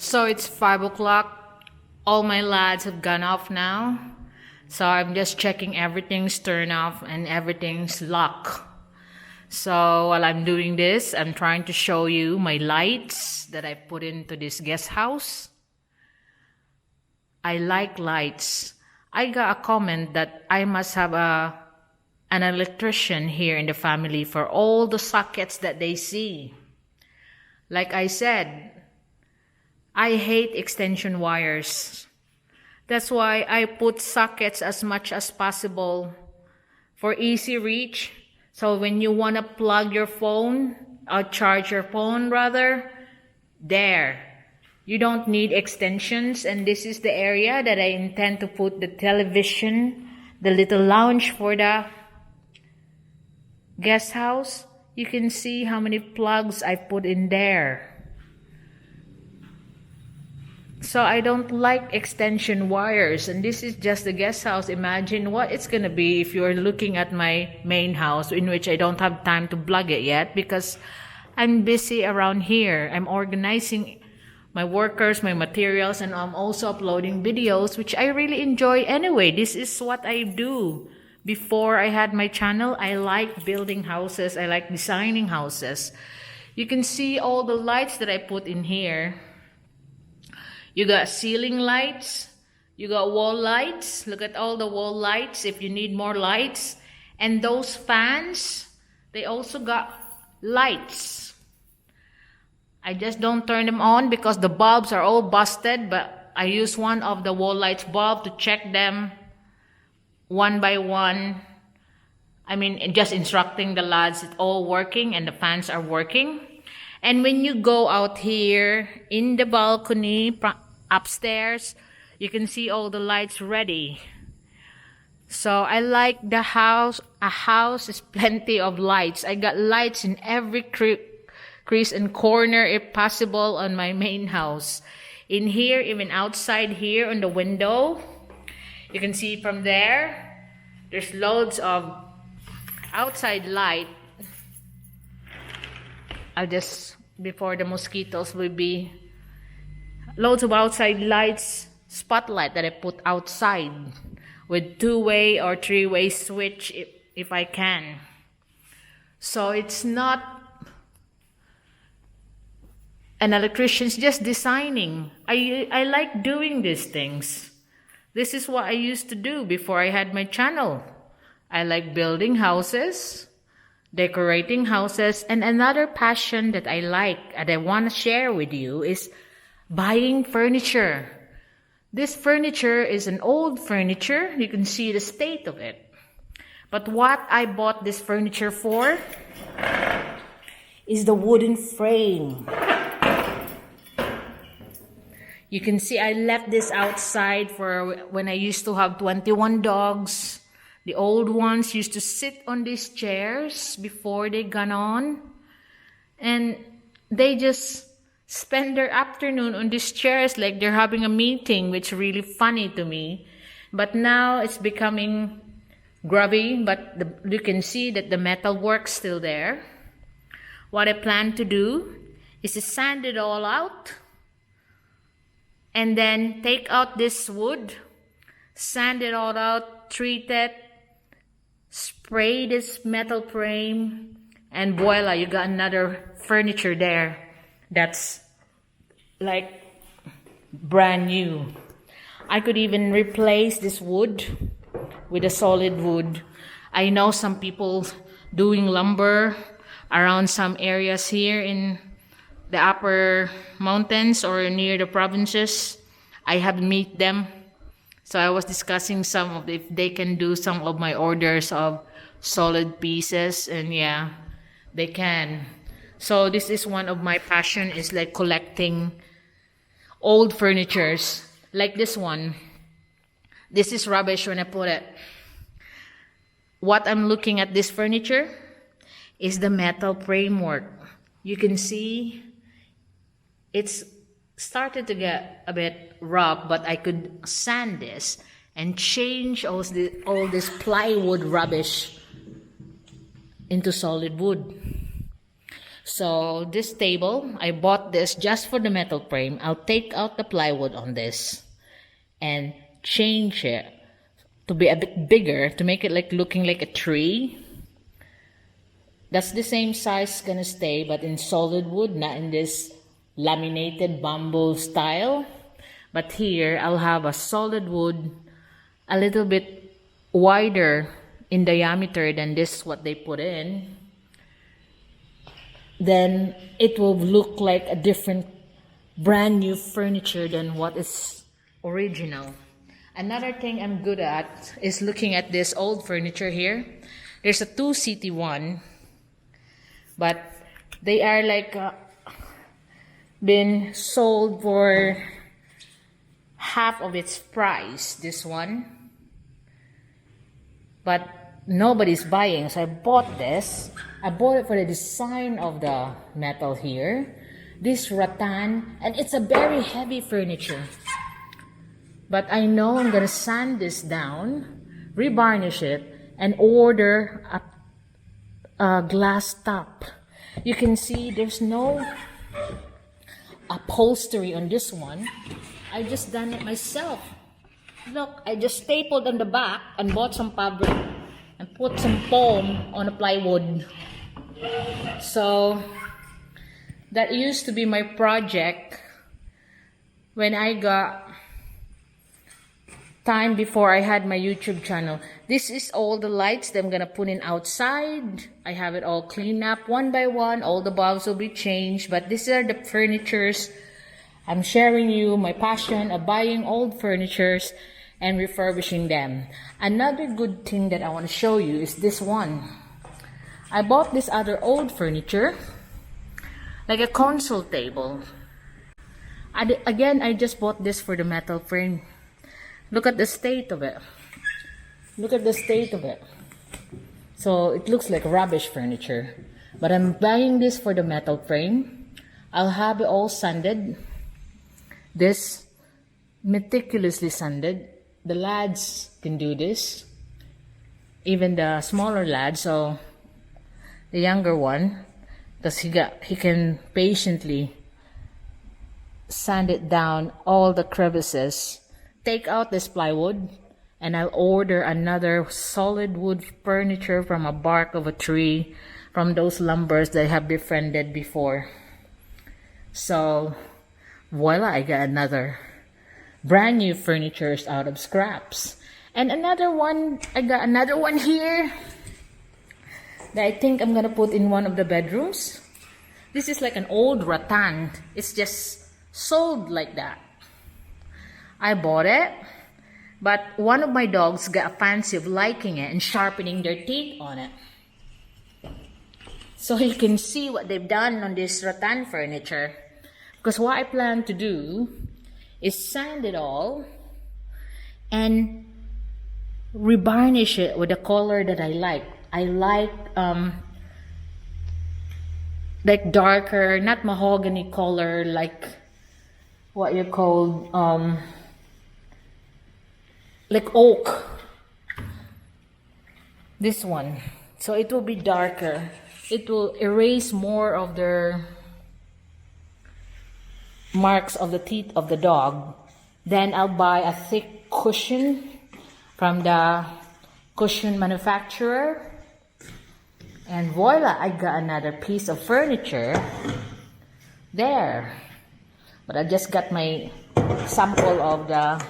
So it's 5 o'clock. All my lads have gone off now. So I'm just checking everything's turned off and everything's locked. So while I'm doing this, I'm trying to show you my lights that I put into this guest house. I like lights. I got a comment that I must have an electrician here in the family for all the sockets that they see. Like I said, I hate extension wires. That's why I put sockets as much as possible for easy reach. So when you want to plug your phone, or charge your phone rather, there. You don't need extensions, and this is the area that I intend to put the television, the little lounge for the guest house. You can see how many plugs I put in there. So I don't like extension wires, and this is just the guest house. Imagine what it's gonna be if you're looking at my main house, in which I don't have time to plug it yet because I'm busy around here. I'm organizing my workers, my materials, and I'm also uploading videos, which I really enjoy anyway. This is what I do. Before I had my channel, I like building houses. I like designing houses. You can see all the lights that I put in here. You got ceiling lights. You got wall lights. Look at all the wall lights if you need more lights. And those fans, they also got lights. I just don't turn them on because the bulbs are all busted, but I use one of the wall lights bulb to check them one by one. I mean, just instructing the lads, it's all working and the fans are working. And when you go out here in the balcony upstairs, you can see all the lights ready. So I like the house. A house is plenty of lights. I got lights in every crease and corner if possible on my main house. In here, even outside here on the window, you can see from there, there's loads of outside light. I'll just, before the mosquitoes will be, loads of outside lights, spotlight that I put outside with 2-way or 3-way switch if I can. So it's not an electrician's just designing. I like doing these things. This is what I used to do before I had my channel. I like building houses, decorating houses, and another passion that I like and I want to share with you is buying furniture. This furniture is an old furniture. You can see the state of it. But what I bought this furniture for is the wooden frame. You can see I left this outside for when I used to have 21 dogs. The old ones used to sit on these chairs before they gone on. And they just spend their afternoon on these chairs like they're having a meeting, which is really funny to me. But now it's becoming grubby, but you can see that the metal work's still there. What I plan to do is to sand it all out and then take out this wood, sand it all out, treat it, spray this metal frame, and voila, you got another furniture there that's like brand new. I could even replace this wood with a solid wood. I know some people doing lumber around some areas here in the upper mountains or near the provinces. I have met them. So I was discussing some of if they can do some of my orders of solid pieces, and yeah, they can. So this is one of my passion, is like collecting old furnitures like this one. This is rubbish when I put it. What I'm looking at this furniture is the metal framework. You can see it's started to get a bit rough, but I could sand this and change all this plywood rubbish into solid wood. So this table, I bought this just for the metal frame. I'll take out the plywood on this and change it to be a bit bigger to make it like looking like a tree. That's the same size gonna stay, but in solid wood, not in this laminated bamboo style. But here I'll have a solid wood, a little bit wider in diameter than this what they put in. Then it will look like a different brand new furniture than what is original. Another thing I'm good at is looking at this old furniture here. There's a two-seaty one, but they are like been sold for half of its price, this one. But nobody's buying, so I bought this. I bought it for the design of the metal here. This rattan, and it's a very heavy furniture. But I know I'm gonna sand this down, revarnish it, and order a glass top. You can see there's no upholstery on this one. I just done it myself. Look, I just stapled on the back and bought some fabric and put some foam on the plywood. So that used to be my project when I got time before I had my YouTube channel. This is all the lights that I'm gonna put in outside. I have it all cleaned up one by one. All the bulbs will be changed, but these are the furnitures. I'm sharing you my passion of buying old furnitures and refurbishing them. Another good thing that I want to show you is this one. I bought this other old furniture, like a console table. Again, I just bought this for the metal frame. Look at the state of it. Look at the state of it. So it looks like rubbish furniture. But I'm buying this for the metal frame. I'll have it all sanded. This meticulously sanded. The lads can do this. Even the smaller lad, so the younger one, because he can patiently sand it down all the crevices. Take out this plywood, and I'll order another solid wood furniture from a bark of a tree, from those lumbers that I have befriended before. So voila, I got another brand new furnitures out of scraps. And another one, I got another one here that I think I'm gonna put in one of the bedrooms. This is like an old rattan. It's just sold like that. I bought it, but one of my dogs got a fancy of liking it and sharpening their teeth on it. So you can see what they've done on this rattan furniture. Because what I plan to do is sand it all and revarnish it with a color that I like. I like darker, not mahogany color, like what you call like oak. This one. So it will be darker. It will erase more of the marks of the teeth of the dog. Then I'll buy a thick cushion from the cushion manufacturer. And voila, I got another piece of furniture there. But I just got my sample of the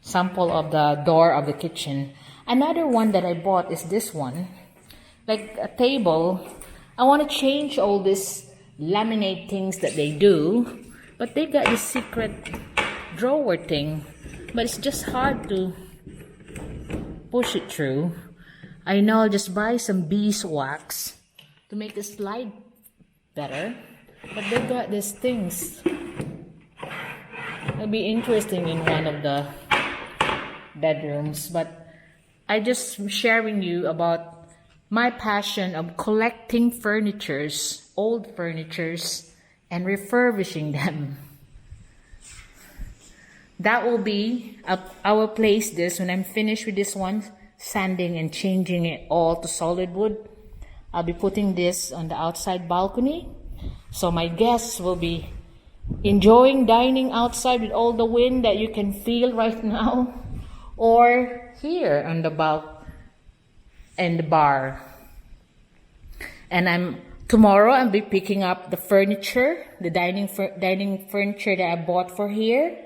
sample of the door of the kitchen. Another one that I bought is this one, like a table. I want to change all these laminate things that they do, but they got this secret drawer thing, but it's just hard to push it through. I know I'll just buy some beeswax to make the slide better, but they got these things. It'll be interesting in one of the bedrooms, but I just sharing you about my passion of collecting furnitures, old furnitures, and refurbishing them. That will be, I will place this when I'm finished with this one, sanding and changing it all to solid wood. I'll be putting this on the outside balcony, so my guests will be enjoying dining outside with all the wind that you can feel right now, or here on the and the bar. And tomorrow I'll be picking up the furniture, the dining furniture that I bought for here,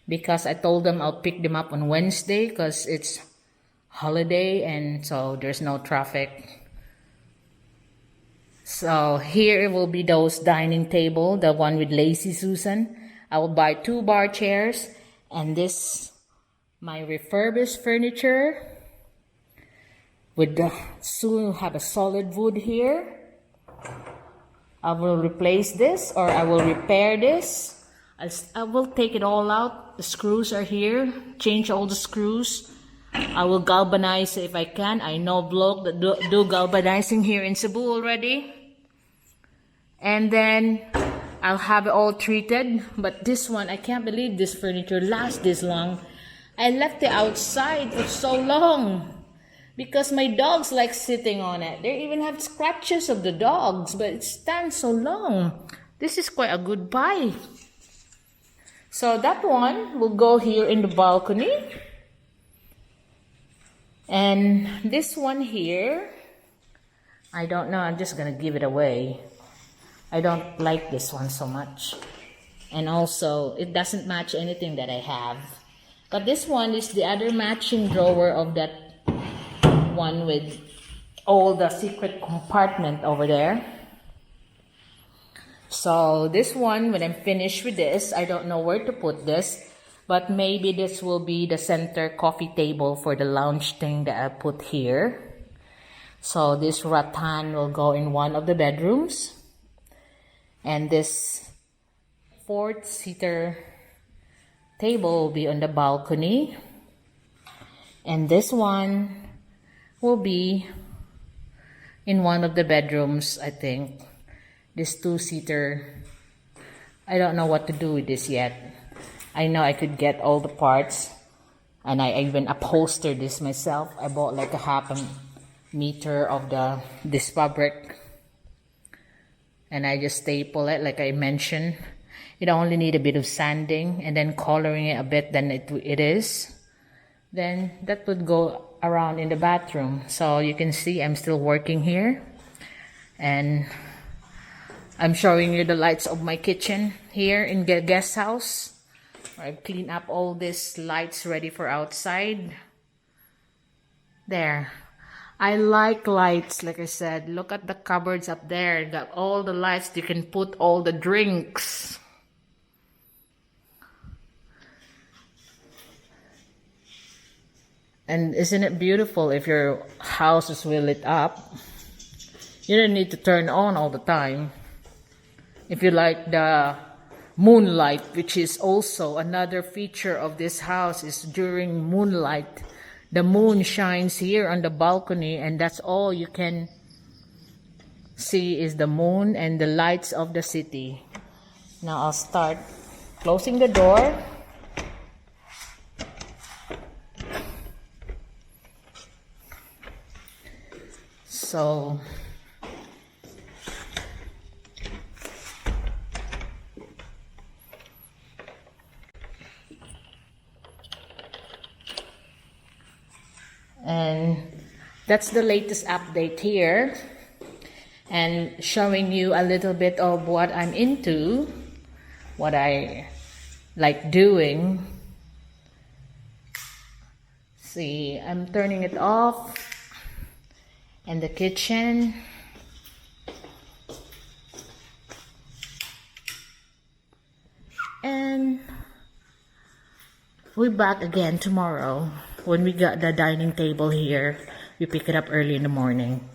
because I told them I'll pick them up on Wednesday because it's holiday and so there's no traffic. So here will be those dining table, the one with Lazy Susan. I will buy 2 bar chairs, and this my refurbished furniture with soon have a solid wood here. I will replace this, or I will repair this. I will take it all out. The screws are here. Change all the screws. I will galvanize if I can. I know bloke that do galvanizing here in Cebu already. And then I'll have it all treated. But this one, I can't believe this furniture lasts this long. I left it outside for so long because my dogs like sitting on it. They even have scratches of the dogs, but it stands so long. This is quite a good buy. So that one will go here in the balcony. And this one here, I don't know, I'm just gonna give it away. I don't like this one so much. And also, it doesn't match anything that I have. But this one is the other matching drawer of that one with all the secret compartment over there. So this one, when I'm finished with this, I don't know where to put this. But maybe this will be the center coffee table for the lounge thing that I put here. So this rattan will go in one of the bedrooms. And this 4-seater table will be on the balcony. And this one will be in one of the bedrooms, I think. This 2-seater. I don't know what to do with this yet. I know I could get all the parts, and I even upholstered this myself. I bought like a half a meter of this fabric, and I just staple it like I mentioned. It only need a bit of sanding and then coloring it a bit than it is. Then that would go around in the bathroom. So you can see I'm still working here, and I'm showing you the lights of my kitchen here in the guest house. I've cleaned up all these lights ready for outside. There. I like lights, like I said. Look at the cupboards up there. Got all the lights. You can put all the drinks. And isn't it beautiful if your house is well lit up? You don't need to turn on all the time. If you like the moonlight, which is also another feature of this house, is during moonlight. The moon shines here on the balcony, and that's all you can see is the moon and the lights of the city. Now I'll start closing the door. So and that's the latest update here, and showing you a little bit of what I'm into, what I like doing. See, I'm turning it off, and the kitchen. And we're back again tomorrow. When we got the dining table here, we pick it up early in the morning.